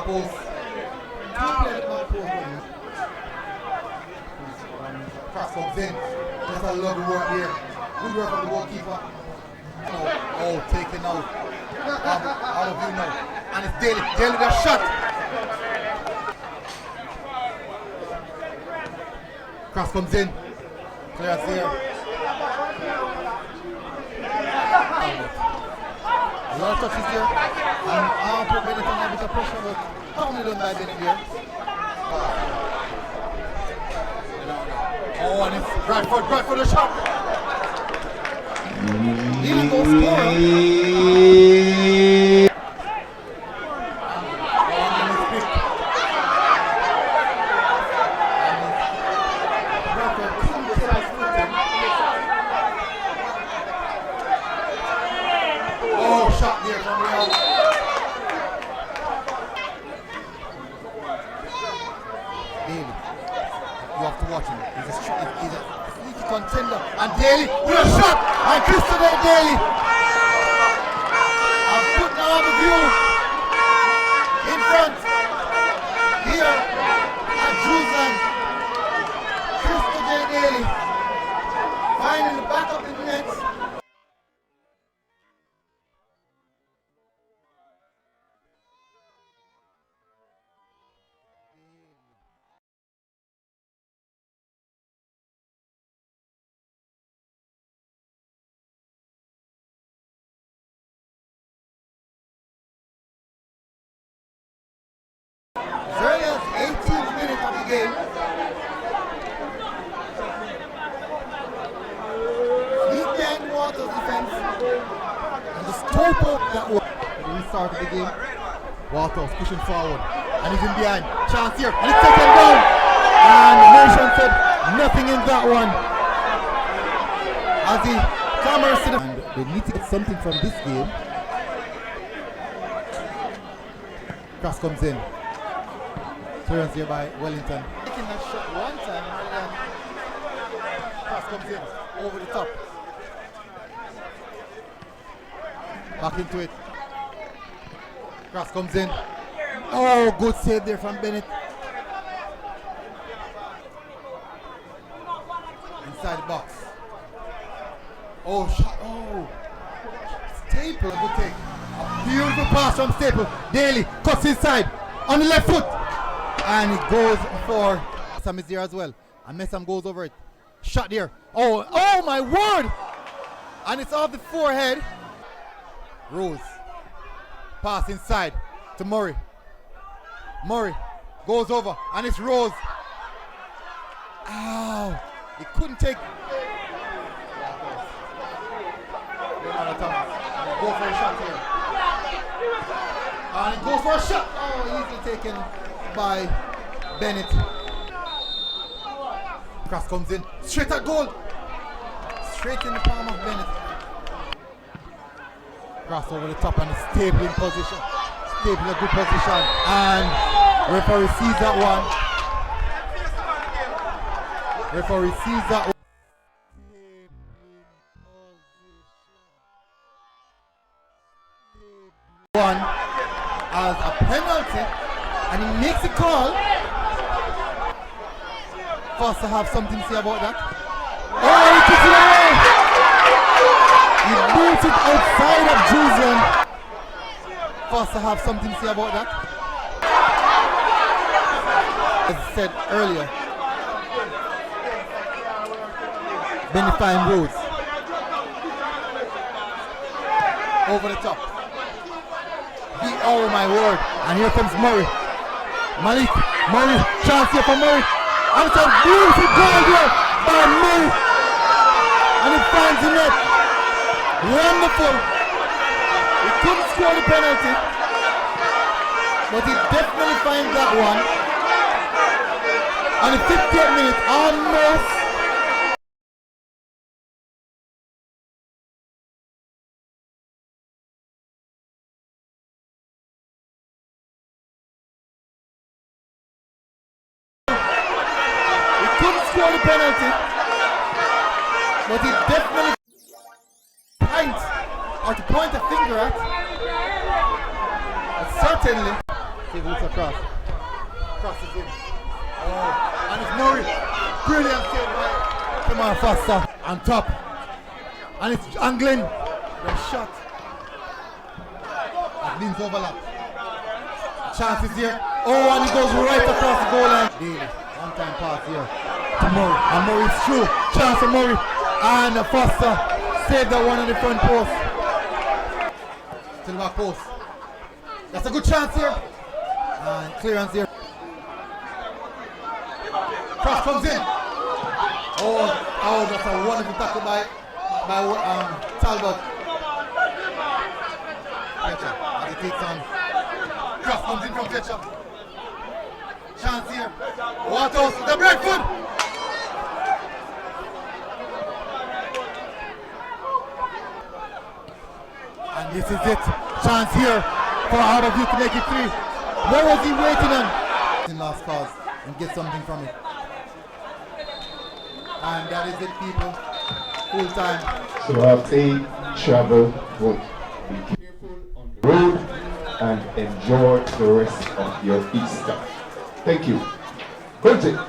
post. Two players at back post. Cross comes in. Just a lovely work here. Good work from the goalkeeper. Oh, taken out. Out of view now. And it's Daly. Daly with a shot. Cross comes in. Clearance here. A lot of touches here. And I'll put Bennett on a bit of pressure, but calmly done by Bennett here. Oh, and it's Bradford a shot. Even goal scorer. Shot there from Real. Daly, you have to watch him. He's a sneaky contender. And Daly with a shot! And Christopher Daly. I'm putting on the view in front. Here at Jerusalem. Christopher Daly finding the back of the net. As early as 18th minute of the game. Lead behind Waterhouse defense. And the scope up that was the restart of the game. Waterhouse pushing forward. And he's in behind. Chance here. And it's taken down. And Nation said nothing in that one. As the cameras to the... And they need to get something from this game. Cross comes in. Clearance here by Wellington. Taking that shot one time and then pass comes in over the top. Back into it. Cross comes in. Oh, good save there from Bennett. Inside the box. Oh, shot. Oh. Staple. Good take. A beautiful pass from Staple. Daly cuts inside on the left foot. And it goes for Messam is there as well. And Messam goes over it. Shot there. Oh my word! And it's off the forehead. Rose. Pass inside to Murray. Murray goes over and it's Rose. Ow! He couldn't take. Go for a shot here. And it goes for a shot. Oh, easily taken by Bennett. Cross comes in. Straight at goal. Straight in the palm of Bennett. Cross over the top and Staple in position. Staple in a good position. And referee sees that one. Referee sees that one. As a penalty. And he makes a call. Foster have something to say about that. Oh, he kicks it away! He boots it outside of Jerusalem. Foster have something to say about that. As I said earlier, Benifine Rhodes. Over the top. Oh my word. And here comes Murray. Malik, Murray, chance here for Murray. And it's a beautiful goal here by Murray. And he finds the net. Wonderful. He couldn't score the penalty, but he definitely finds that one. And the 58th minute, almost. Score the penalty, but he definitely point or to point a finger at. But certainly See who's across. Crosses in. Oh, and it's Murray. Brilliant save by Kamar Foster. On top. And it's Anglin. The shot. That means overlap. Chance is here. Oh, and he goes right across the goal line. Daly. One time pass here to Murray. And Murray's through. Chance for Murray. And Foster saved that one on the front post. To the back post. That's a good chance here. And clearance here. Cross comes in. Oh, that's a wonderful tackle by Talbot. Fletcher, as he takes on. Cross comes in from Fletcher. Chance here. Waterhouse, the right foot. And this is it. Chance here for Harbour to make it 3. What was he waiting on? In last cause and get something from it. And that is it, people. Full time. So have a travel vote. Be careful on the road and enjoy the rest of your Easter. Thank you. Good.